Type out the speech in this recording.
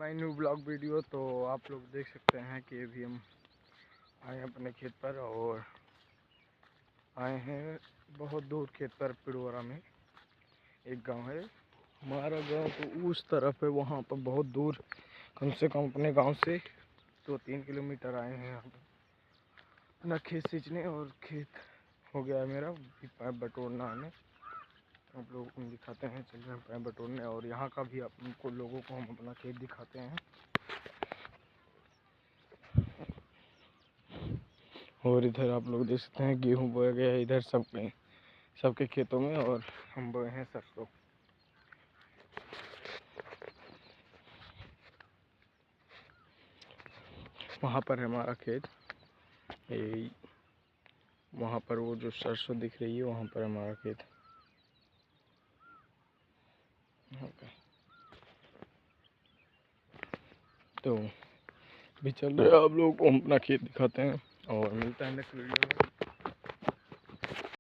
My new blog video. तो आप लोग देख सकते हैं कि अभी हम आए अपने खेत पर और आए हैं बहुत दूर खेत पर। पिड़ोरा में एक गांव है, हमारा गांव तो उस तरफ है, वहाँ पर बहुत दूर, कम से कम अपने गांव से 2-3 किलोमीटर आए हैं यहाँ पर अपना खेत सींचने। और खेत हो गया है मेरा, पाइप बटोरना हमें, आप लोगों को दिखाते हैं। चल रहे हैं पाइप बटोरने और यहाँ का भी आपको लोगों को हम अपना खेत दिखाते हैं। और इधर आप लोग देख सकते हैं गेहूँ बोया गया है इधर सबके खेतों में, और हम बोए हैं सरसों। वहाँ पर है हमारा खेत, वहाँ पर वो जो सरसों दिख रही है वहाँ पर हमारा खेत। तो भी चल रहे हैं, आप लोगों को हम अपना खेत दिखाते हैं और मिलता है नेक्स्ट वीडियो में।